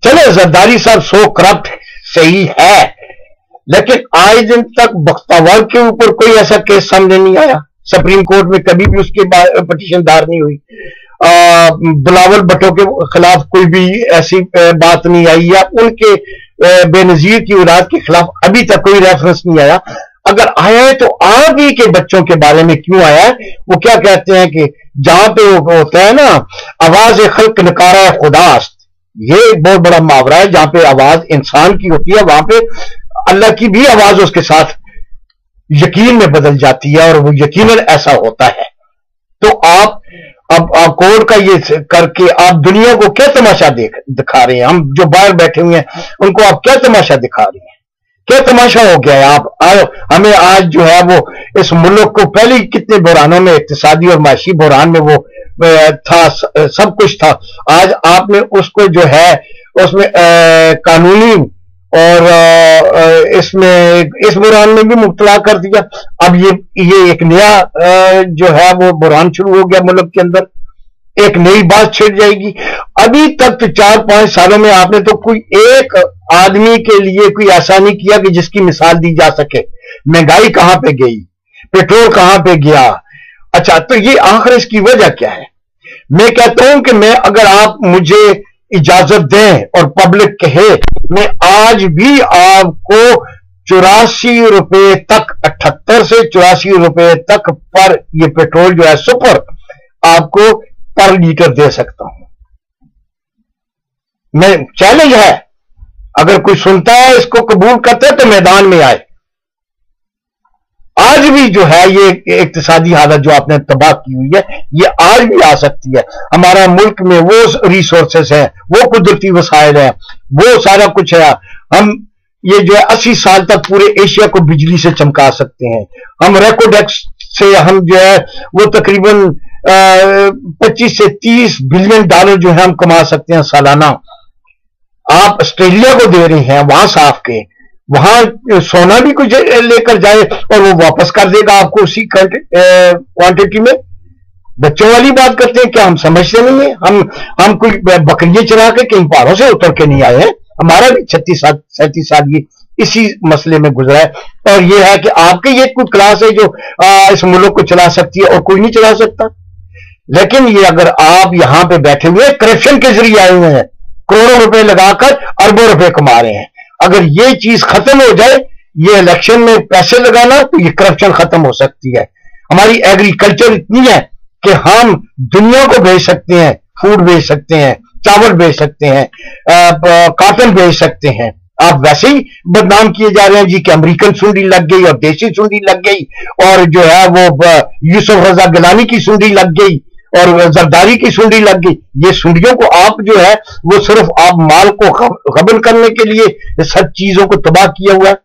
चले जरदारी साहब so corrupt सही है, लेकिन आज दिन तक बख्तावर के ऊपर कोई ऐसा केस सामने नहीं आया। सुप्रीम कोर्ट में कभी भी उसकी पटिशन दायर नहीं हुई। बिलावल भुट्टो के खिलाफ कोई भी ऐसी बात नहीं आई, या उनके बेनजीर की औलाद के खिलाफ अभी तक कोई रेफरेंस नहीं आया। अगर आया है तो आप ही के बच्चों के बारे में क्यों आया है? वो क्या कहते हैं कि जहां पे वो होता है ना, आवाज खल्क नकारा खुदास्त, ये एक बहुत बड़ा मुहावरा है। जहां पे आवाज इंसान की होती है, वहां पे अल्लाह की भी आवाज उसके साथ यकीन में बदल जाती है, और वो यकीनन ऐसा होता है। तो आप अब कोर्ट का ये करके आप दुनिया को क्या तमाशा दिखा रहे हैं? हम जो बाहर बैठे हुए हैं उनको आप क्या तमाशा दिखा रहे हैं? क्या तमाशा हो गया है? आप हमें आज जो है वो इस मुल्क को पहले कितने बुरानों में, इक्तिसादी और माशी बुरान में वो था, सब कुछ था। आज आपने उसको जो है उसमें कानूनी और इसमें इस बुरान में भी मुब्तला कर दिया। अब ये एक नया जो है वो बुरान शुरू हो गया मुल्क के अंदर, एक नई बात छिड़ जाएगी। अभी तक तो 4-5 सालों में आपने तो कोई एक आदमी के लिए कोई ऐसा नहीं किया कि जिसकी मिसाल दी जा सके। महंगाई कहां पे गई, पेट्रोल कहां पे गया? अच्छा, तो ये आखिर इसकी वजह क्या है? मैं कहता हूं कि मैं, अगर आप मुझे इजाजत दें और पब्लिक कहे, मैं आज भी आपको 84 रुपए तक, 78 से 84 रुपए तक पर ये पेट्रोल जो है सुपर आपको पर लीटर दे सकता हूं। मैं चैलेंज है, अगर कोई सुनता है इसको कबूल करता है तो मैदान में आए। आज भी जो है ये इक्तिसादी हालत जो आपने तबाह की हुई है, ये आज भी आ सकती है। हमारा मुल्क में वो रिसोर्सेस हैं, वो कुदरती वसाइल हैं, वो सारा कुछ है। हम ये जो है 80 साल तक पूरे एशिया को बिजली से चमका सकते हैं। हम रेकोडेक्स से हम जो है वो तकरीबन 25 से 30 बिलियन डॉलर जो है हम कमा सकते हैं सालाना। आप ऑस्ट्रेलिया को दे रहे हैं वहां साफ के, वहां सोना भी कुछ लेकर जाए और वो वापस कर देगा आपको उसी क्वांटिटी में। बच्चों वाली बात करते हैं, क्या हम समझते नहीं है? हम कोई बकरियां चरा के कहीं पहाड़ों से उतर के नहीं आए हैं। हमारा भी 36-37 साल ये इसी मसले में गुजरा है। और ये है कि आपके ये कोई क्लास है जो इस मुल्क को चला सकती है और कोई नहीं चला सकता। लेकिन ये अगर आप यहां पे बैठे हुए करप्शन के जरिए आए हुए हैं, करोड़ों रुपए लगाकर अरबों रुपए कमा रहे हैं, अगर ये चीज खत्म हो जाए, ये इलेक्शन में पैसे लगाना, तो ये करप्शन खत्म हो सकती है। हमारी एग्रीकल्चर इतनी है कि हम दुनिया को भेज सकते हैं, फूड भेज सकते हैं, चावल भेज सकते हैं, कॉटन भेज सकते हैं। आप वैसे ही बदनाम किए जा रहे हैं जी कि अमेरिकन सुंडी लग गई और देसी सुंडी लग गई, और जो है वो यूसुफ रजा गिलानी की सुंडी लग गई और जरदारी की सुंडी लग गई। ये सुंडियों को आप जो है वो सिर्फ आप माल को गबन करने के लिए सब चीजों को तबाह किया हुआ है।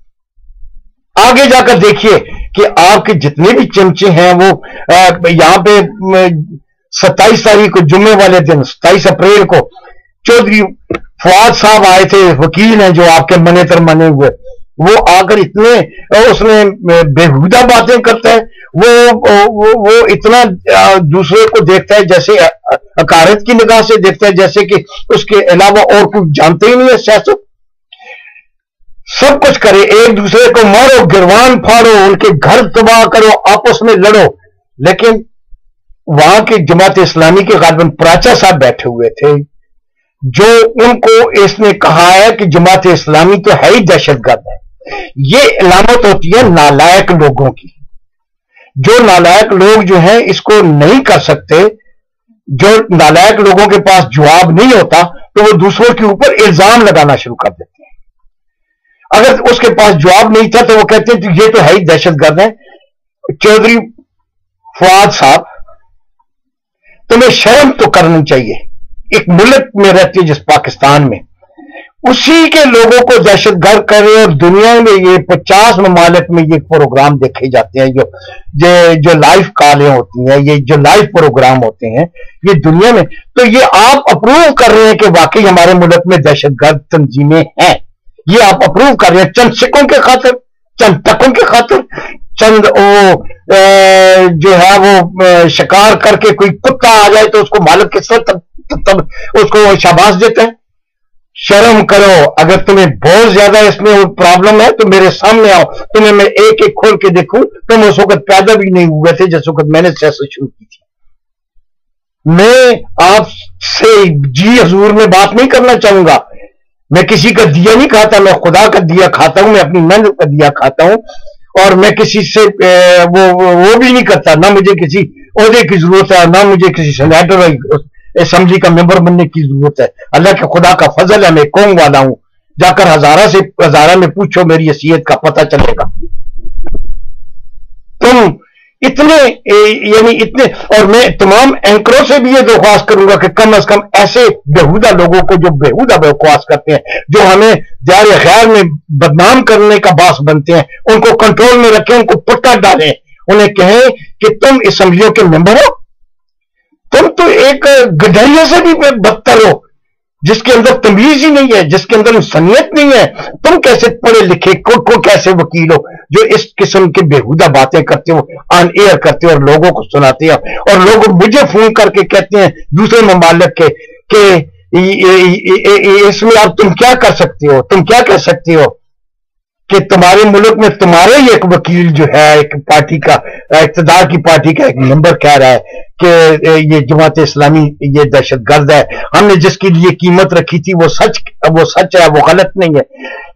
आगे जाकर देखिए कि आपके जितने भी चमचे हैं वो यहां पे 27 तारीख को जुम्मे वाले दिन 27 अप्रैल को चौधरी फवाद साहब आए थे, वकील हैं जो आपके मने तर मने हुए। वो आकर इतने उसने बेहुदा बातें करता है, वो इतना दूसरे को देखता है जैसे अकारत की निगाह से देखता है, जैसे कि उसके अलावा और कुछ जानते ही नहीं है सियासत। सब कुछ करे, एक दूसरे को मारो, गिरवान फाड़ो, उनके घर तबाह करो, आपस में लड़ो। लेकिन वहां के जमात इस्लामी के गालिबन प्राचा साहब बैठे हुए थे, जो उनको इसने कहा है कि जमात इस्लामी तो है ही दहशतगर्द है। ये अलामत होती है नालायक लोगों की। जो नालायक लोग जो हैं इसको नहीं कर सकते, जो नालायक लोगों के पास जवाब नहीं होता, तो वो दूसरों के ऊपर इल्जाम लगाना शुरू कर देते हैं। अगर उसके पास जवाब नहीं था तो वो कहते हैं ये तो है ही दहशतगर्द है। चौधरी फवाद साहब, तुम्हें शर्म तो करनी चाहिए। एक मुल्क में रहती है जिस पाकिस्तान में, उसी के लोगों को दहशतगर्द करे, और दुनिया में ये 50 ममालिक में ये प्रोग्राम देखे जाते हैं, जो लाइव कॉलें होती हैं, ये जो लाइव प्रोग्राम होते हैं ये दुनिया में, तो ये आप अप्रूव कर रहे हैं कि वाकई हमारे मुल्क में दहशतगर्द तंजीमें हैं। ये आप अप्रूव कर रहे हैं चंद सिक्कों के खातिर, चंद टकों के खातिर, चंद जो है वो शिकार करके कोई कुत्ता आ जाए तो उसको मालिक किस तरह तब उसको शाबाश देते हैं। शर्म करो। अगर तुम्हें बहुत ज्यादा इसमें प्रॉब्लम है तो मेरे सामने आओ, तुम्हें मैं एक एक खोल के देखूं। तुम उस वक्त पैदा भी नहीं हुए थे जिस वक्त मैंने सियासत शुरू की थी। मैं आपसे जी हजूर में बात नहीं करना चाहूंगा। मैं किसी का दिया नहीं खाता, मैं खुदा का दिया खाता हूं, मैं अपनी मेहनत का दिया खाता हूं, और मैं किसी से वो भी नहीं करता। ना मुझे किसी ओहदे की जरूरत है, ना मुझे किसी सेनेटर असेंबली का मेंबर बनने की जरूरत है। अल्लाह के खुदा का फजल है, मैं कौम वाला हूं। जाकर हजारा में पूछो, मेरी हैसियत का पता चलेगा। तुम इतने यानी इतने, और मैं तमाम एंकरों से भी ये दरख्वास्त करूंगा कि कम अज कम ऐसे बेहुदा लोगों को जो बेहुदा बकवास करते हैं, जो हमें दायरे खैर में बदनाम करने का बास बनते हैं, उनको कंट्रोल में रखें, उनको पट्टा डालें, उन्हें कहें कि तुम असेंबलियों के मेंबर हो। तुम तो एक गधरिया से भी बदतर हो, जिसके अंदर तमीज ही नहीं है, जिसके अंदर इंसानियत नहीं है। तुम कैसे पढ़े लिखे को कैसे वकील हो जो इस किस्म की बेहुदा बातें करते हो, ऑन एयर करते हो और लोगों को सुनाते हो। और लोग मुझे फोन करके कहते हैं दूसरे ममालिक के कि इसमें अब तुम क्या कर सकते हो, तुम क्या कह सकते हो कि तुम्हारे मुल्क में तुम्हारे ही एक वकील जो है, एक पार्टी का, इक़्तिदार की पार्टी का एक मेंबर कह रहा है कि ये जमात इस्लामी ये दहशतगर्द है, हमने जिसकी लिए कीमत रखी थी वो सच है, वो गलत नहीं है।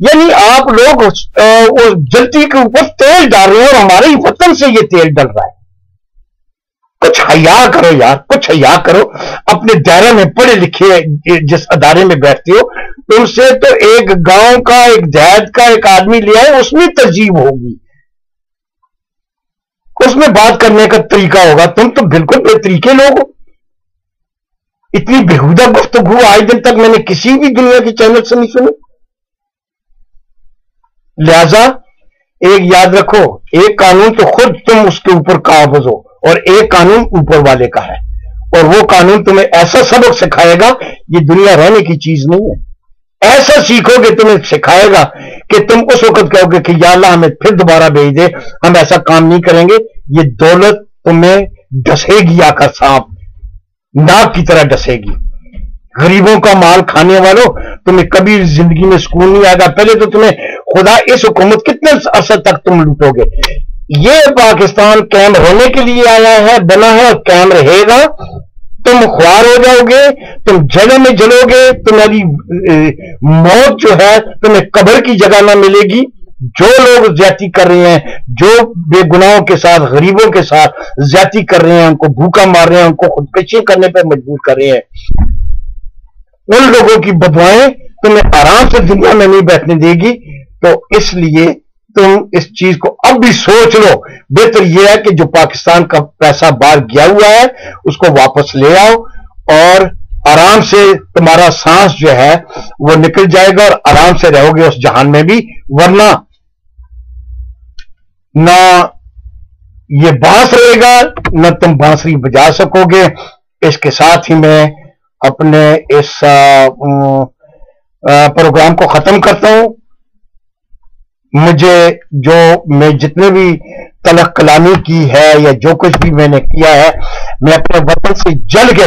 यानी आप लोग वो जलती के ऊपर तेल डाल रहे हैं और हमारे ही वतन से ये तेल डल रहा है। कुछ हया करो यार, कुछ हया करो। अपने दायरे में पढ़े लिखे जिस अदारे में बैठते हो, तुमसे तो एक गांव का, एक देहात का एक आदमी ले आए, उसमें तहजीब होगी, उसमें बात करने का तरीका होगा। तुम तो बिल्कुल बेतरीके लोग हो। इतनी बेहुदा गुफ्तगू आज दिन तक मैंने किसी भी दुनिया के चैनल से नहीं सुनी। लिहाजा एक याद रखो, एक कानून तो खुद तुम उसके ऊपर काबिज हो, और एक कानून ऊपर वाले का है, और वो कानून तुम्हें ऐसा सबक सिखाएगा, ये दुनिया रहने की चीज नहीं है। ऐसा सीखोगे, तुम्हें सिखाएगा कि तुम उस वक्त कहोगे कि या अल्लाह हमें फिर दोबारा भेज दे, हम ऐसा काम नहीं करेंगे। ये दौलत तुम्हें डसेगी, आकर सांप नाक की तरह डसेगी। गरीबों का माल खाने वालों, तुम्हें कभी जिंदगी में सुकून नहीं आएगा। पहले तो तुम्हें खुदा इस हुकूमत कितने अरसे तक तुम लूटोगे। ये पाकिस्तान कायम होने के लिए आया है, बना है और कायम रहेगा। तुम ख्वार हो जाओगे, तुम जगह में जलोगे, तुम्हारी मौत जो है तुम्हें कब्र की जगह ना मिलेगी। जो लोग ज्यादती कर रहे हैं, जो बेगुनाहों के साथ, गरीबों के साथ ज्यादती कर रहे हैं, उनको भूखा मार रहे हैं, उनको खुदकशी करने पर मजबूर कर रहे हैं, उन लोगों की बदुआएं तुम्हें आराम से दुनिया में नहीं बैठने देगी। तो इसलिए तुम इस चीज को अब भी सोच लो। बेहतर यह है कि जो पाकिस्तान का पैसा बाहर गया हुआ है उसको वापस ले आओ, और आराम से तुम्हारा सांस जो है वो निकल जाएगा, और आराम से रहोगे उस जहान में भी। वरना ना ये बांस रहेगा, ना तुम बांसुरी बजा सकोगे। इसके साथ ही मैं अपने इस प्रोग्राम को खत्म करता हूं। मुझे जो मैं जितने भी तलख कलामी की है या जो कुछ भी मैंने किया है, मैं अपने वतन से जल के,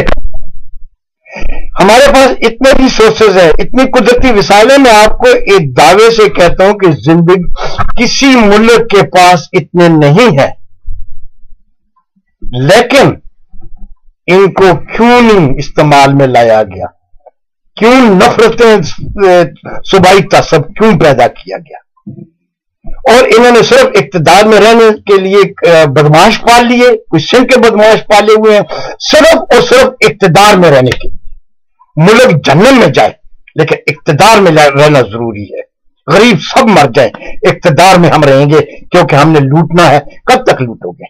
हमारे पास इतने रिसोर्सेज है, इतनी कुदरती वसाइल है। मैं आपको एक दावे से कहता हूं कि जिंदगी किसी मुल्क के पास इतने नहीं है, लेकिन इनको क्यों नहीं इस्तेमाल में लाया गया? क्यों नफरतें, सूबाई तसब क्यों पैदा किया गया? और इन्होंने सिर्फ इक्तदार में रहने के लिए बदमाश पाल लिए, कुछ सिंह के बदमाश पाले हुए हैं, सिर्फ और सिर्फ इक्तदार में रहने के लिए। मुल्क जन्नत में जाए लेकिन इक्तदार में रहना जरूरी है। गरीब सब मर जाए, इक्तदार में हम रहेंगे, क्योंकि हमने लूटना है। कब तक लूटोगे?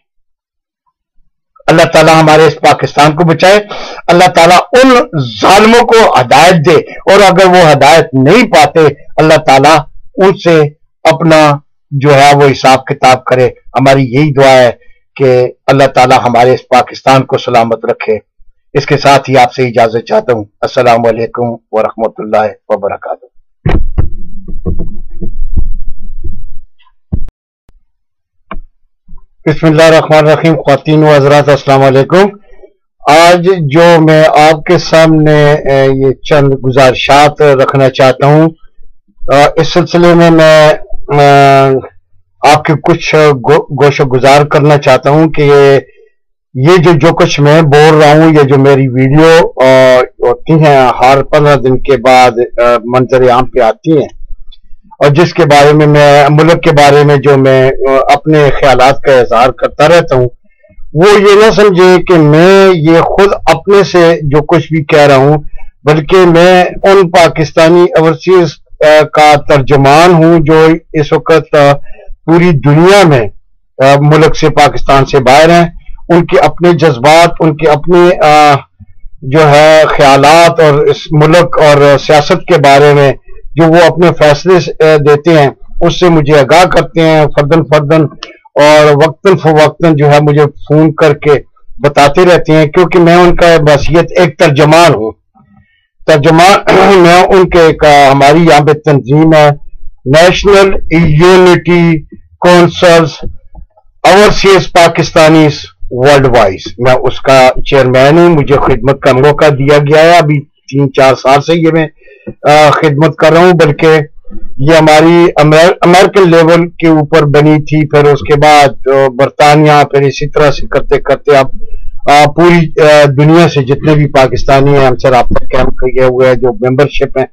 अल्लाह ताला हमारे इस पाकिस्तान को बचाए। अल्लाह ताला उन जालिमों को हिदायत दे, और अगर वो हिदायत नहीं पाते, अल्लाह ताला उनसे अपना जो है वो हिसाब किताब करे। हमारी यही दुआ है कि अल्लाह ताला हमारे इस पाकिस्तान को सलामत रखे। इसके साथ ही आपसे इजाजत चाहता हूं। अस्सलाम वालेकुम व रहमतुल्लाहि व बरकातहू। बिस्मिल्लाहिर्रहमानिर्रहीम। ख्वातीन व हज़रात, अस्सलाम वालेकुम। آج جو میں آپ کے سامنے یہ چند گزارشات رکھنا چاہتا ہوں، اس سلسلے میں آپ کے کچھ گوش و گزار کرنا چاہتا ہوں کہ یہ جو کچھ میں بول رہا ہوں، یہ جو میری ویڈیو ہوتی ہیں ہر 15 دن کے بعد منظر عام پہ آتی ہیں، اور جس کے بارے میں ملک کے بارے میں جو میں اپنے خیالات کا اظہار کرتا رہتا ہوں، وہ یہ نہ سمجھے کہ میں یہ خود اپنے سے جو کچھ بھی کہہ رہا ہوں، بلکہ میں ان پاکستانی اوورسیز کا ترجمان ہوں جو اس وقت پوری دنیا میں ملک سے، پاکستان سے باہر ہیں۔ ان کے اپنے جذبات، ان کے اپنے جو ہے خیالات اور اس ملک اور سیاست کے بارے میں جو وہ اپنے فیصلے دیتے ہیں، اس سے مجھے آگاہ کرتے ہیں فرداً اور وقتاً فوقتاً جو ہے مجھے فون کر کے بتاتے رہتے ہیں، کیونکہ میں ان کا بحیثیت ایک ترجمان ہوں۔ ترجمان میں ان کے ہماری یہاں پہ تنظیم ہے national unity councils overseas Pakistanis world wise, میں اس کا چیئرمین ہوں۔ مجھے خدمت کا موقع دیا گیا ہے، ابھی 3-4 سال سے یہ میں خدمت کر رہا ہوں، بلکہ یہ ہماری امریکن لیول کے اوپر بنی تھی، پھر اس کے بعد برطانیہ، پھر اسی طرح سے کرتے کرتے اب پوری دنیا سے جتنے بھی پاکستانی ہیں ہم سے رابطہ قائم کیے ہوئے ہیں، جو ممبرشپ ہیں،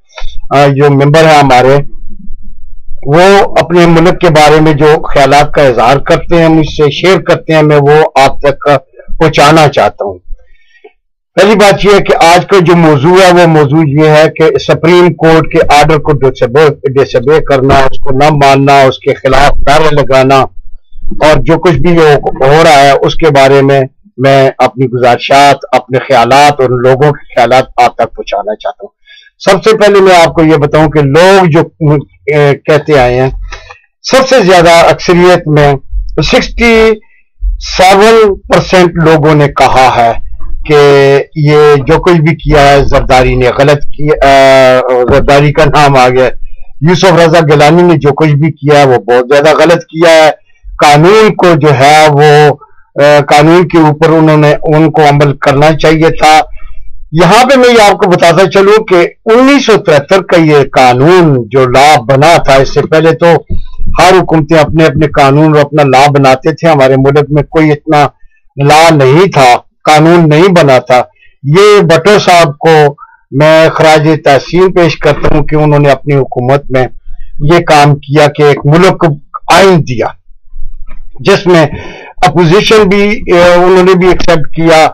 جو ممبر ہیں ہمارے، وہ اپنے ملک کے بارے میں جو خیالات کا اظہار کرتے ہیں، مجھ سے شیئر کرتے ہیں، میں وہ آپ تک پہنچانا چاہتا ہوں۔ پہلی بات یہ ہے کہ آج کا جو موضوع ہے وہ موضوع یہ ہے کہ سپریم کورٹ کے آرڈر کو ڈسبے کرنا، اس کو نہ ماننا، اس کے خلاف نعرے لگانا، اور جو کچھ بھی ہو رہا ہے اس کے بارے میں اپنی گزارشات، اپنے خیالات اور لوگوں کے خیالات آپ تک پہنچانا چاہتا ہوں۔ سب سے پہلے میں آپ کو یہ بتاؤں کہ لوگ جو کہتے آئے ہیں، سب سے زیادہ اکثریت میں 67% لوگوں نے کہا ہے کہ یہ جو کچھ بھی کیا ہے زرداری نے غلط کیا، زرداری کا نام آ گیا، یوسف رضا گیلانی نے جو کچھ بھی کیا ہے وہ بہت زیادہ غلط کیا ہے۔ قانون کو جو ہے وہ قانون کے اوپر ان کو عمل کرنا چاہیے تھا۔ یہاں پہ میں یہ آپ کو بتاتا چلوں کہ 1973 کا یہ قانون جو لا بنا تھا، اس سے پہلے تو ہر حکومتیں اپنے اپنے قانون اور اپنا لا بناتے تھے، ہمارے ملک میں کوئی اتنا لا نہیں تھا، قانون نہیں بنا تھا۔ یہ بھٹو صاحب کو میں خراج تحسین پیش کرتا ہوں کہ انہوں نے اپنی حکومت میں یہ کام کیا کہ ایک ملک آئین دیا، جس میں اپوزیشن بھی انہوں نے بھی ایکسپٹ کیا،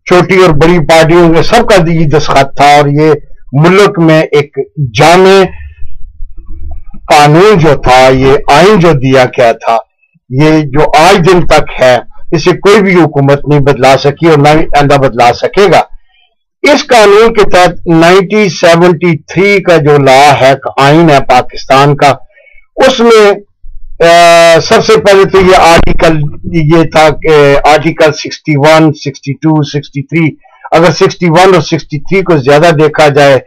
چھوٹی اور بڑی پارٹیوں کے سب کا دستخط تھا، اور یہ ملک میں ایک جامع قانون جو تھا، یہ آئین جو دیا گیا تھا، یہ جو آج دن تک ہے، اسے کوئی بھی حکومت نہیں بدلا سکی اور نہ آئندہ بدلا سکے گا۔ اس قانون کے تحت 1973 کا جو لا ہے، آئین ہے پاکستان کا، اس میں سب سے پہلے تو یہ آرٹیکل یہ تھا کہ آرٹیکل 61، 62، 63، اگر 61 اور 63 کو زیادہ دیکھا جائے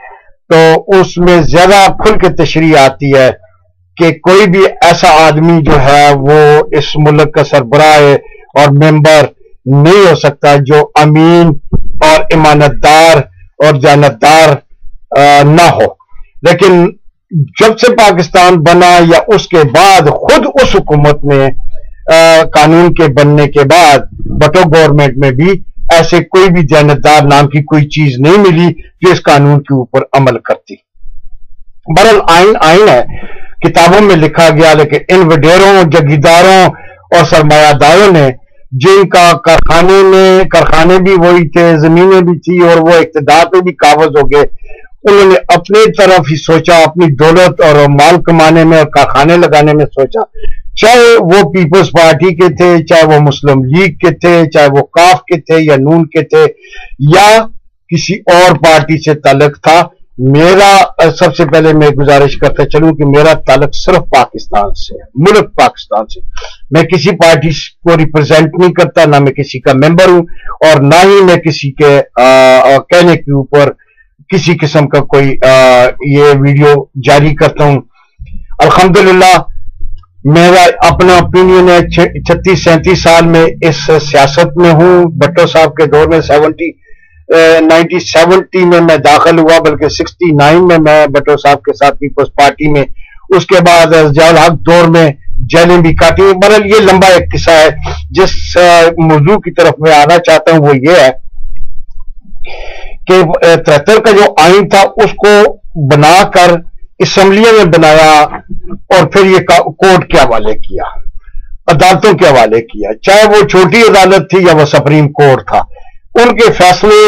تو اس میں زیادہ کھل کے تشریح آتی ہے کہ کوئی بھی ایسا آدمی جو ہے وہ اس ملک کا سربراہ اور ممبر نہیں ہو سکتا جو امین اور امانتدار اور جانتدار نہ ہو۔ لیکن جب سے پاکستان بنا یا اس کے بعد خود اس حکومت میں قانون کے بننے کے بعد بھٹو گورنمنٹ میں بھی ایسے کوئی بھی جانتدار نام کی کوئی چیز نہیں ملی جو اس قانون کے اوپر عمل کرتی۔ بہرحال آئین ہے، کتابوں میں لکھا گیا، لیکن ان وڈیروں، جگیرداروں اور سرمایہ داروں نے جن کا کارخانے بھی وہی تھے، زمینیں بھی تھی، اور وہ اقتدار پہ بھی قابض ہو گئے، انہوں نے اپنے طرف ہی سوچا، اپنی دولت اور مال کمانے میں اور کارخانے لگانے میں سوچا، چاہے وہ پیپلز پارٹی کے تھے، چاہے وہ مسلم لیگ کے تھے، چاہے وہ کاف کے تھے یا نون کے تھے یا کسی اور پارٹی سے تعلق تھا۔ میرا سب سے پہلے میں گزارش کرتا چلوں کہ میرا تعلق صرف پاکستان سے ہے، ملک پاکستان سے۔ میں کسی پارٹی کو ریپرزینٹ نہیں کرتا، نہ میں کسی کا ممبر ہوں، اور نہ ہی میں کسی کے کہنے کے اوپر کسی قسم کا کوئی یہ ویڈیو جاری کرتا ہوں۔ الحمدللہ میرا اپنا اوپینین ہے 36-37 سال میں اس سیاست میں ہوں. بھٹو صاحب کے دور میں 1970 میں داخل ہوا، بلکہ 69 میں بھٹو صاحب کے ساتھ پیپلز پارٹی میں. اس کے بعد ضیاء الحق دور میں جیلیں بھی کاٹی. بہرحال یہ لمبا ایک قصہ ہے. جس موضوع کی طرف میں آنا چاہتا ہوں وہ یہ ہے کہ 73 کا جو آئین تھا اس کو بنا کر اسمبلیوں میں بنایا اور پھر یہ کورٹ کے حوالے کیا، عدالتوں کے حوالے کیا، چاہے وہ چھوٹی عدالت تھی یا وہ سپریم کورٹ تھا. ان کے فیصلے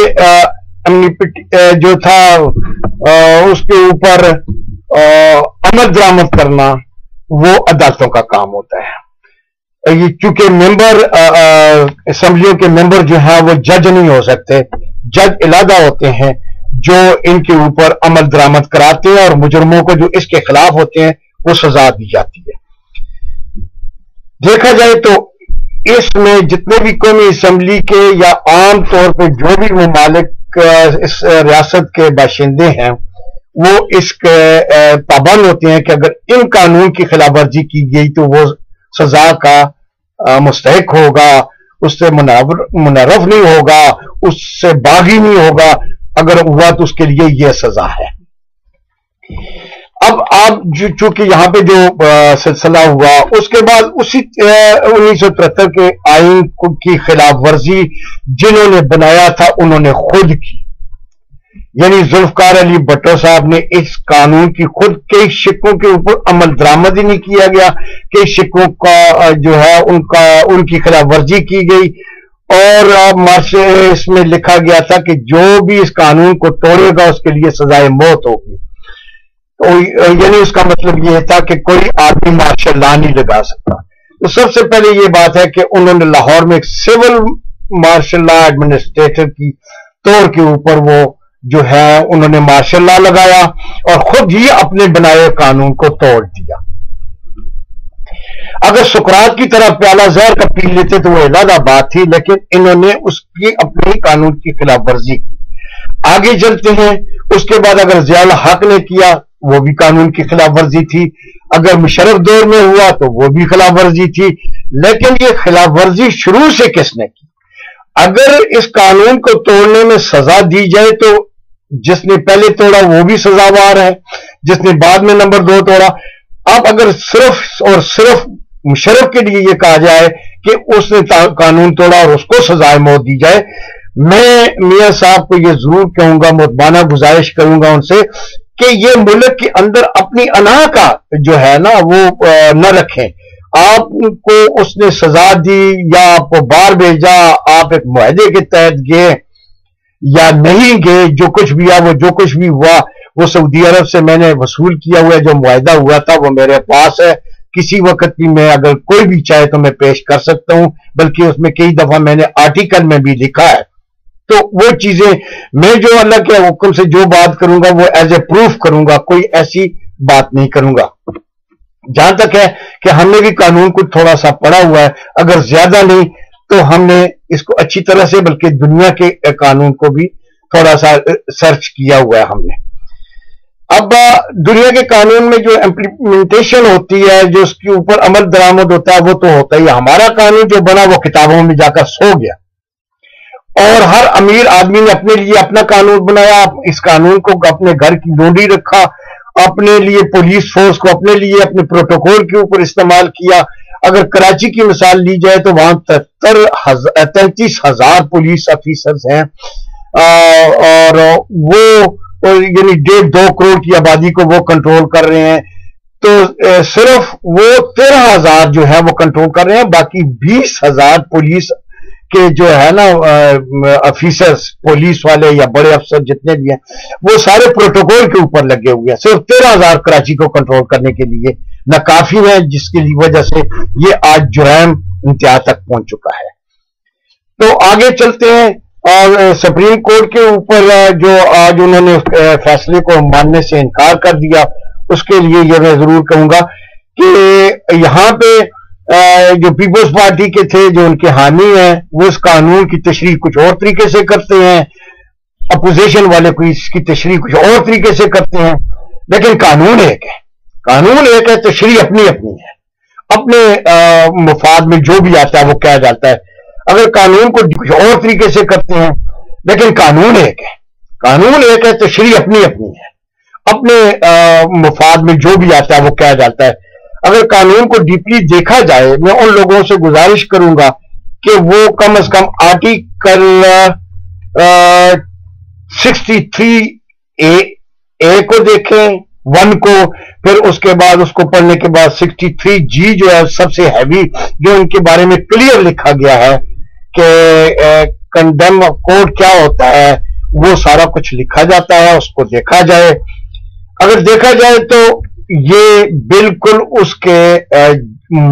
جو تھا اس کے اوپر عمل درآمد کرنا وہ عدالتوں کا کام ہوتا ہے. یہ چونکہ ممبر اسمبلیوں کے ممبر جو ہیں وہ جج نہیں ہو سکتے، جج علیحدہ ہوتے ہیں جو ان کے اوپر عمل درآمد کراتے ہیں اور مجرموں کو جو اس کے خلاف ہوتے ہیں وہ سزا دی جاتی ہے. دیکھا جائے تو اس میں جتنے بھی قومی اسمبلی کے یا عام طور پہ جو بھی ممالک اس ریاست کے باشندے ہیں وہ اس کے پابند ہوتے ہیں کہ اگر ان قانون کی خلاف ورزی کی گئی تو وہ سزا کا مستحق ہوگا، اس سے منحرف نہیں ہوگا، اس سے باغی نہیں ہوگا. اگر ہوا تو اس کے لیے یہ سزا ہے. اب آپ چونکہ یہاں پہ جو سلسلہ ہوا اس کے بعد اسی 1973 کے آئین کی خلاف ورزی جنہوں نے بنایا تھا انہوں نے خود کی. یعنی ذوالفقار علی بھٹو صاحب نے اس قانون کی خود کئی شقوں کے اوپر عمل درآمد ہی نہیں کیا گیا، کئی شقوں کا جو ہے ان کی خلاف ورزی کی گئی اور اس میں لکھا گیا تھا کہ جو بھی اس قانون کو توڑے گا اس کے لیے سزائے موت ہوگی. یعنی اس کا مطلب یہ تھا کہ کوئی آدمی مارشل لا نہیں لگا سکتا. تو سب سے پہلے یہ بات ہے کہ انہوں نے لاہور میں ایک سول مارشل لا ایڈمنسٹریٹر کی طور کے اوپر وہ جو ہے انہوں نے مارشل لا لگایا اور خود ہی اپنے بنائے قانون کو توڑ دیا. اگر سقراط کی طرح پیالہ زہر کا پی لیتے تو وہ علیحدہ بات تھی، لیکن انہوں نے اس کی اپنے قانون کی خلاف ورزی کی. آگے چلتے ہیں. اس کے بعد اگر ضیاء الحق نے کیا وہ بھی قانون کی خلاف ورزی تھی، اگر مشرف دور میں ہوا تو وہ بھی خلاف ورزی تھی. لیکن یہ خلاف ورزی شروع سے کس نے کی؟ اگر اس قانون کو توڑنے میں سزا دی جائے تو جس نے پہلے توڑا وہ بھی سزاوار ہے، جس نے بعد میں نمبر 2 توڑا. اب اگر صرف اور صرف مشرف کے لیے یہ کہا جائے کہ اس نے قانون توڑا اور اس کو سزائے موت دی جائے، میں میاں صاحب کو یہ ضرور کہوں گا، مؤدبانہ گزارش کروں گا ان سے کہ یہ ملک کے اندر اپنی انا کا جو ہے نا وہ نہ رکھیں. آپ کو اس نے سزا دی یا آپ کو باہر بھیجا، آپ ایک معاہدے کے تحت گئے یا نہیں گئے، جو کچھ بھی جو کچھ بھی ہوا وہ سعودی عرب سے میں نے وصول کیا ہوا ہے. جو معاہدہ ہوا تھا وہ میرے پاس ہے، کسی وقت بھی میں اگر کوئی بھی چاہے تو میں پیش کر سکتا ہوں، بلکہ اس میں کئی دفعہ میں نے آرٹیکل میں بھی لکھا ہے. تو وہ چیزیں میں جو اللہ کے حکم سے جو بات کروں گا وہ ایز اے پروف کروں گا، کوئی ایسی بات نہیں کروں گا. جہاں تک ہے کہ ہم نے بھی قانون کو تھوڑا سا پڑھا ہوا ہے، اگر زیادہ نہیں تو ہم نے اس کو اچھی طرح سے بلکہ دنیا کے قانون کو بھی تھوڑا سا سرچ کیا ہوا ہے ہم نے. اب دنیا کے قانون میں جو امپلیمنٹیشن ہوتی ہے، جو اس کے اوپر عمل درآمد ہوتا ہے وہ تو ہوتا ہی. ہمارا قانون جو بنا وہ کتابوں میں جا کر سو گیا اور ہر امیر آدمی نے اپنے لیے اپنا قانون بنایا، اس قانون کو اپنے گھر کی ڈونڈی رکھا، اپنے لیے پولیس فورس کو اپنے لیے اپنے پروٹوکول کے اوپر استعمال کیا. اگر کراچی کی مثال لی جائے تو وہاں 33,000 پولیس افیسرز ہیں اور وہ یعنی 1.5-2 کروڑ کی آبادی کو وہ کنٹرول کر رہے ہیں. تو صرف وہ 13,000 جو ہے وہ کنٹرول کر رہے ہیں، باقی 20,000 پولیس کے جو ہے نا افیسرز، پولیس والے یا بڑے افسر جتنے بھی ہیں وہ سارے پروٹوکول کے اوپر لگے ہوئے ہیں. صرف 13,000 کراچی کو کنٹرول کرنے کے لیے ناکافی ہے، جس کی وجہ سے یہ آج جرائم انتہا تک پہنچ چکا ہے. تو آگے چلتے ہیں اور سپریم کورٹ کے اوپر جو آج انہوں نے فیصلے کو ماننے سے انکار کر دیا، اس کے لیے یہ میں ضرور کہوں گا کہ یہاں پہ جو پیپلز پارٹی کے تھے جو ان کے حامی ہیں وہ اس قانون کی تشریح کچھ اور طریقے سے کرتے ہیں، اپوزیشن والے کو اس کی تشریح کچھ اور طریقے سے کرتے ہیں، لیکن قانون ایک ہے. قانون ایک ہے، تشریح اپنی اپنی ہے. اپنے مفاد میں جو بھی آتا ہے وہ کیا جاتا ہے. اگر قانون کو کچھ اور طریقے سے کرتے ہیں، لیکن قانون ایک ہے، تشریح اپنی اپنی ہے. اپنے مفاد میں جو بھی آتا ہے وہ کیا جاتا ہے. اگر قانون کو ڈیپلی دیکھا جائے، میں ان لوگوں سے گزارش کروں گا کہ وہ کم از کم آرٹیکل 63A کو دیکھیں، 1 کو، پھر اس کے بعد اس کو پڑھنے کے بعد 63G جو ہے سب سے ہیوی، جو ان کے بارے میں کلیئر لکھا گیا ہے کہ کنڈیم کوڈ کیا ہوتا ہے، وہ سارا کچھ لکھا جاتا ہے. اس کو دیکھا جائے، اگر دیکھا جائے تو یہ بالکل اس کے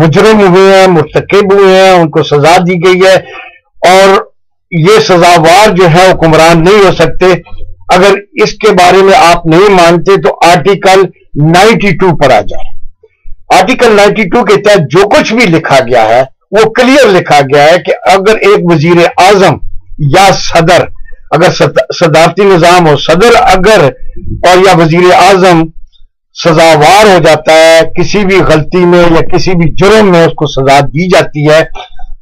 مجرم ہوئے ہیں، مرتکب ہوئے ہیں، ان کو سزا دی گئی ہے، اور یہ سزاوار جو ہے حکمران نہیں ہو سکتے. اگر اس کے بارے میں آپ نہیں مانتے تو آرٹیکل 92 پر آ جائے. آرٹیکل 92 کے تحت جو کچھ بھی لکھا گیا ہے وہ کلیئر لکھا گیا ہے کہ اگر ایک وزیر اعظم یا صدر، اگر صدارتی نظام ہو، صدر اگر اور یا وزیر اعظم سزاوار ہو جاتا ہے کسی بھی غلطی میں یا کسی بھی جرم میں، اس کو سزا دی جاتی ہے،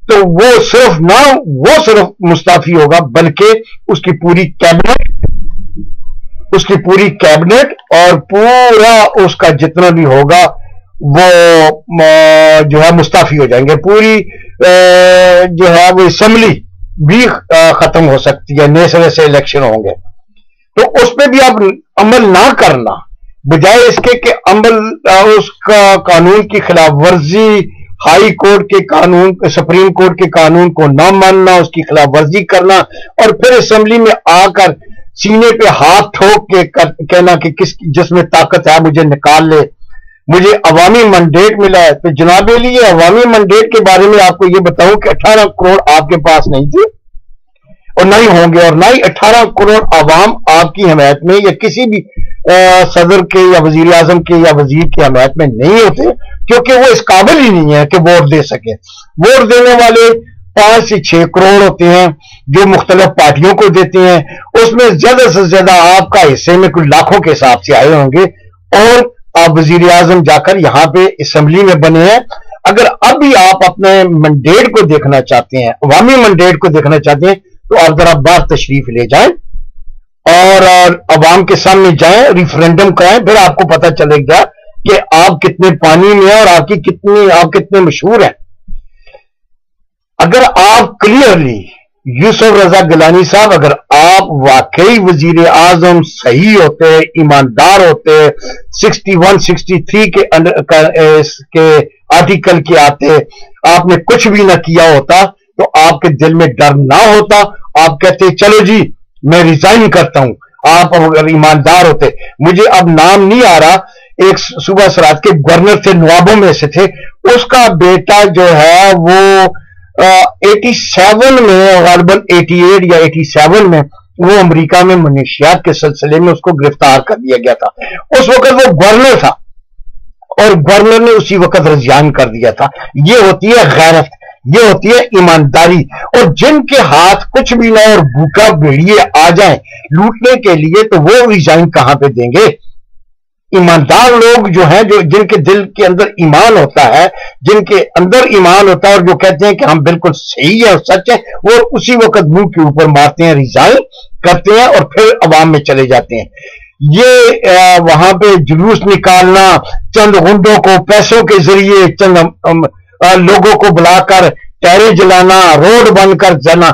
تو وہ صرف مستعفی ہوگا، بلکہ اس کی پوری کیبنٹ اور پورا اس کا جتنا بھی ہوگا وہ جو ہے مستعفی ہو جائیں گے. پوری جو ہے وہ اسمبلی بھی ختم ہو سکتی ہے، نئے سرے سے الیکشن ہوں گے. تو اس پہ بھی آپ عمل نہ کرنا، بجائے اس کے کہ اس کا قانون کی خلاف ورزی، ہائی کورٹ کے قانون، سپریم کورٹ کے قانون کو نہ ماننا، اس کی خلاف ورزی کرنا، اور پھر اسمبلی میں آ کر سینے پہ ہاتھ ٹھوک کے کہنا کہ جس میں طاقت ہے مجھے نکال لے، مجھے عوامی منڈیٹ ملا ہے. تو جناب علی، یہ عوامی منڈیٹ کے بارے میں آپ کو یہ بتاؤں کہ 18 کروڑ آپ کے پاس نہیں تھے اور نہ ہی ہوں گے، اور نہ ہی 18 کروڑ عوام آپ کی حمایت میں یا کسی بھی صدر کے یا وزیر اعظم کے یا وزیر کی حمایت میں نہیں ہوتے، کیونکہ وہ اس قابل ہی نہیں ہے کہ ووٹ دے سکے. ووٹ دینے والے 5 سے 6 کروڑ ہوتے ہیں جو مختلف پارٹیوں کو دیتے ہیں. اس میں زیادہ سے زیادہ آپ کا حصے میں کچھ لاکھوں کے حساب سے آئے ہوں گے، اور آپ وزیر اعظم جا کر یہاں پہ اسمبلی میں بنے ہیں. اگر اب بھی آپ اپنے منڈیٹ کو دیکھنا چاہتے ہیں، عوامی منڈیٹ کو دیکھنا چاہتے ہیں، تو آپ ذرا باہر تشریف لے جائیں اور عوام کے سامنے جائیں، ریفرینڈم کرائیں، پھر آپ کو پتہ چلے گا کہ آپ کتنے پانی میں ہیں اور آپ کتنے مشہور ہیں. اگر آپ کلیئرلی یوسف رضا گیلانی صاحب، اگر آپ واقعی وزیر اعظم صحیح ہوتے، ایماندار ہوتے، 61 63 کے آرٹیکل کے آتے، آپ نے کچھ بھی نہ کیا ہوتا، تو آپ کے دل میں ڈر نہ ہوتا، آپ کہتے چلو جی میں ریزائن کرتا ہوں. آپ اگر ایماندار ہوتے. مجھے اب نام نہیں آ رہا، ایک صوبہ سرحد کے گورنر تھے، نوابوں میں سے تھے، اس کا بیٹا جو ہے وہ 87 میں، غالباً 88 یا 87 میں، وہ امریکہ میں منشیات کے سلسلے میں اس کو گرفتار کر دیا گیا تھا. اس وقت وہ گورنر تھا اور گورنر نے اسی وقت ریزائن کر دیا تھا. یہ ہوتی ہے غیرت، یہ ہوتی ہے ایمانداری. اور جن کے ہاتھ کچھ بھی نہ اور بھوکا بھیڑیے آ جائیں لوٹنے کے لیے، تو وہ ریزائن کہاں پہ دیں گے؟ ایماندار لوگ جو ہیں، جن کے دل کے اندر ایمان ہوتا ہے، جن کے اندر ایمان ہوتا ہے، اور جو کہتے ہیں کہ ہم بالکل صحیح ہے اور سچ ہے، وہ اسی وقت منہ کے اوپر مارتے ہیں، ریزائن کرتے ہیں اور پھر عوام میں چلے جاتے ہیں. یہ وہاں پہ جلوس نکالنا، چند غنڈوں کو پیسوں کے ذریعے چند لوگوں کو بلا کر ٹائریں جلانا، روڈ بند کر جانا،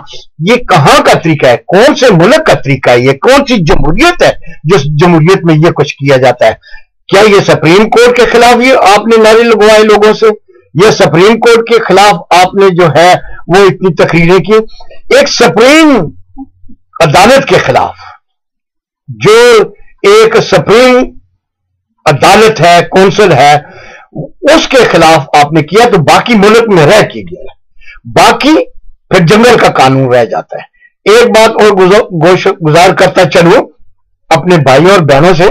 یہ کہاں کا طریقہ ہے؟ کون سے ملک کا طریقہ ہے؟ یہ کون سی جمہوریت ہے جس جمہوریت میں یہ کچھ کیا جاتا ہے؟ کیا یہ سپریم کورٹ کے خلاف یہ آپ نے نعرے لگوائے لوگوں سے؟ یہ سپریم کورٹ کے خلاف آپ نے جو ہے وہ اتنی تقریریں کی؟ ایک سپریم عدالت کے خلاف، جو ایک سپریم عدالت ہے، کونسل ہے، اس کے خلاف آپ نے کیا، تو باقی ملک میں رہ کے گیا، باقی پھر جنگل کا قانون رہ جاتا ہے. ایک بات اور گزار کرتا چلوں اپنے بھائیوں اور بہنوں سے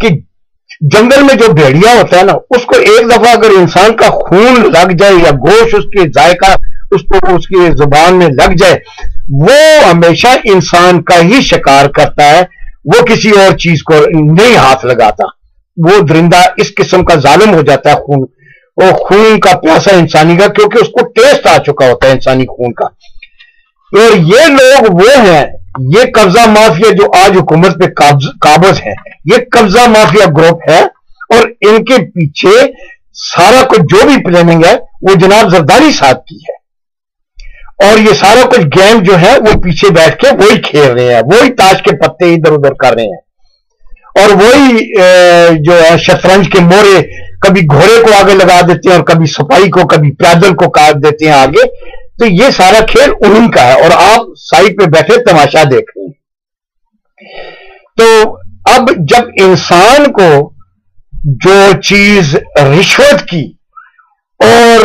کہ جنگل میں جو بھیڑیا ہوتا ہے نا، اس کو ایک دفعہ اگر انسان کا خون لگ جائے یا گوشت اس کے ذائقہ اس کی زبان میں لگ جائے، وہ ہمیشہ انسان کا ہی شکار کرتا ہے، وہ کسی اور چیز کو نہیں ہاتھ لگاتا. وہ درندہ اس قسم کا ظالم ہو جاتا ہے वो खून का प्यासा इंसानी का, क्योंकि उसको टेस्ट आ चुका होता है इंसानी खून का। और ये लोग वो हैं, ये कब्जा माफिया जो आज हुकूमत पे काबिज है, ये कब्जा माफिया ग्रुप है, और इनके पीछे सारा कुछ जो भी प्लानिंग है वो जनाब जरदारी साहब की है। और ये सारा कुछ गेम जो है वो पीछे बैठ के वही खेल रहे हैं, वही ताश के पत्ते इधर उधर कर रहे हैं, और वही जो है शतरंज के मोरे, कभी घोड़े को आगे लगा देते हैं और कभी सिपाही को, कभी पैदल को काट देते हैं आगे। तो ये सारा खेल उन्हीं का है, और आप साइड पे बैठे तमाशा देख रहे हैं। तो अब जब इंसान को जो चीज रिश्वत की और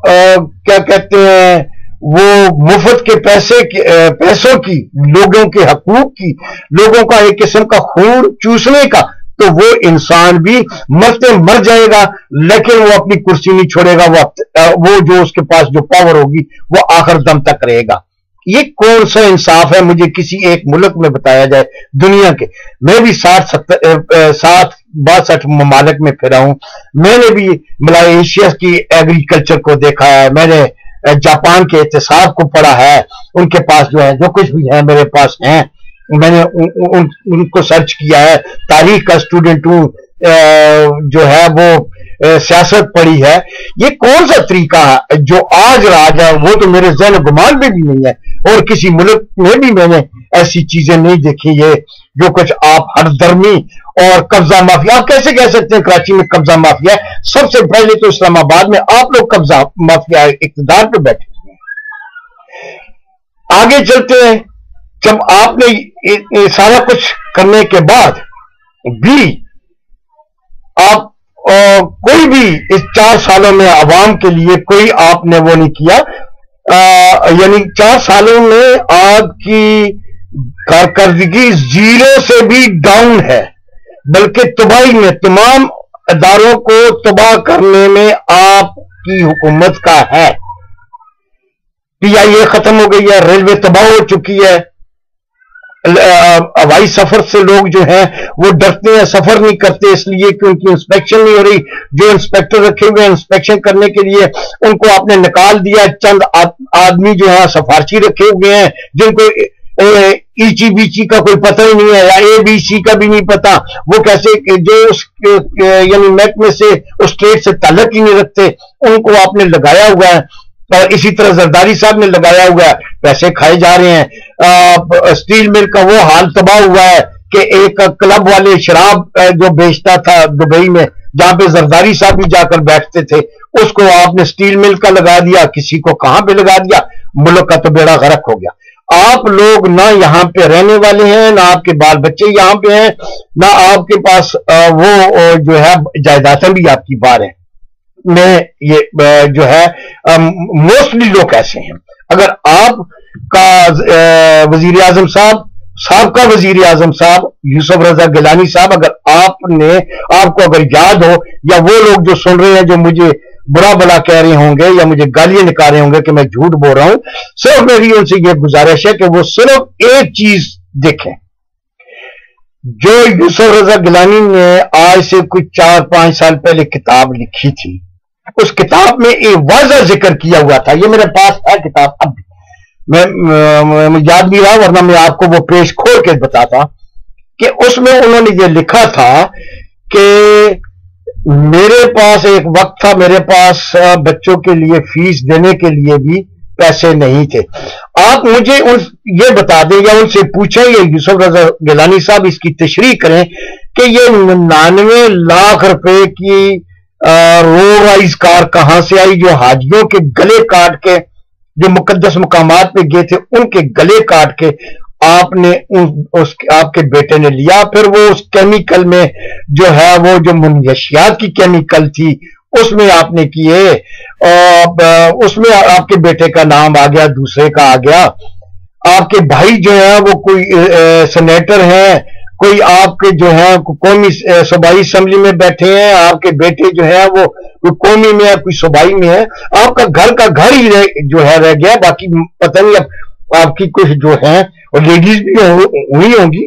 क्या कहते हैं वो मुफ्त के पैसों की, लोगों के हकूक की, लोगों का एक किस्म का खून चूसने का, तो वो इंसान भी मरते मर जाएगा, लेकिन वो अपनी कुर्सी नहीं छोड़ेगा। वो जो उसके पास जो पावर होगी वो आखिर दम तक रहेगा। ये कौन सा इंसाफ है, मुझे किसी एक मुल्क में बताया जाए दुनिया के। मैं भी 60-62 ममालिक में फिरा हूं, मैंने भी मलेशिया की एग्रीकल्चर को देखा है, मैंने जापान के इत्तेसाब को पढ़ा है, उनके पास जो है जो कुछ भी है मेरे पास है, मैंने उनको सर्च किया है, तारीख का स्टूडेंट हूं, जो है वो सियासत पढ़ी है। ये कौन सा तरीका है जो आज राज है, वो तो मेरे ज़हन गुमान में भी नहीं है, और किसी मुल्क में भी मैंने ऐसी चीजें नहीं देखी। ये जो कुछ आप हरदर्मी और कब्जा माफिया, आप कैसे कह सकते हैं कराची में कब्जा माफिया है? सबसे पहले तो इस्लामाबाद में आप लोग कब्जा माफिया इख्तिदार पे बैठे हैं। आगे चलते हैं, जब आपने ये सारा कुछ करने के बाद भी आप कोई भी इस 4 सालों में आवाम के लिए कोई आपने वो नहीं किया, यानी 4 सालों में आपकी कारकर्दगी 0 से भी डाउन है, बल्कि तबाही में, तमाम अदारों को तबाह करने में आपकी हुकूमत का है। PIA खत्म हो गई है, रेलवे तबाह हो चुकी है, हवाई सफर से लोग जो हैं वो डरते हैं, सफर नहीं करते इसलिए कि उनकी इंस्पेक्शन नहीं हो रही। जो इंस्पेक्टर रखे हुए हैं इंस्पेक्शन करने के लिए, उनको आपने निकाल दिया। चंद आदमी जो है सफारशी रखे हुए हैं जिनको ईची बीची का कोई पता ही नहीं है, या ABC का भी नहीं पता, वो कैसे जो यानी महकमे से उस स्टेट से ताल्लुक ही नहीं रखते, उनको आपने लगाया हुआ है। और इसी तरह जरदारी साहब ने लगाया हुआ है, पैसे खाए जा रहे हैं। स्टील मिल का वो हाल तबाह हुआ है कि एक क्लब वाले शराब जो बेचता था दुबई में, जहां पे जरदारी साहब भी जाकर बैठते थे, उसको आपने स्टील मिल का लगा दिया, किसी को कहां पे लगा दिया, मुल्क का तो बेड़ा गर्क हो गया। आप लोग ना यहाँ पे रहने वाले हैं, ना आपके बाल बच्चे यहाँ पे हैं, ना आपके पास वो जो है जायदादें भी आपकी बाहर हैं। में ये जो है मोस्टली लोग ऐसे हैं। अगर आपका वजीर आजम साहब, साहबका वजीर आजम साहब यूसुफ रजा गिलानी साहब, आपको अगर याद हो, या वो लोग जो सुन रहे हैं जो मुझे बुरा भला कह रहे होंगे या मुझे गालियां निकाल रहे होंगे कि मैं झूठ बोल रहा हूं, सिर्फ मेरी उनसे ये गुजारिश है कि वो सिर्फ एक चीज देखें। जो यूसुफ रजा गिलानी ने आज से कुछ 4-5 साल पहले किताब लिखी थी, उस किताब में एक वाज़ा जिक्र किया हुआ था, ये मेरे पास है किताब, अब मैं याद नहीं रहा वरना मैं आपको वो पेज खोल के बताता, कि उसमें उन्होंने ये लिखा था कि मेरे पास एक वक्त था, मेरे पास बच्चों के लिए फीस देने के लिए भी पैसे नहीं थे। आप मुझे ये बता दें या उनसे पूछें, ये यूसुफ रजा गिलानी साहब इसकी तशरीह करें कि ये 99 लाख रुपए की रोल राइज कार कहां से आई, जो हाजियों के गले काट के, जो मुकद्दस मुकामात पे गए थे उनके गले काट के आपने आपके बेटे ने लिया। फिर वो उस केमिकल में जो है, वो जो मुनशियात की केमिकल थी उसमें आपने किए, और उसमें आपके बेटे का नाम आ गया, दूसरे का आ गया। आपके भाई जो है वो कोई सेनेटर हैं, कोई आपके जो है कौमी सूबाई असेंबली में बैठे हैं, आपके बेटे जो है वो कोई कौमी में है, कोई सूबाई में है। आपका घर का घर ही जो है रह गया, बाकी पता नहीं अब आपकी कुछ जो है और लेडीज भी हुई होंगी,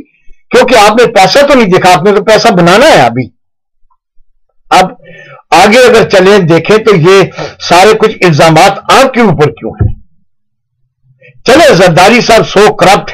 क्योंकि आपने पैसा तो नहीं देखा, आपने तो पैसा बनाना है अभी। अब آگے اگر چلیں دیکھیں تو یہ سارے کچھ الزامات آپ کے اوپر کیوں ہیں؟ چلے زرداری صاحب سو کرپٹ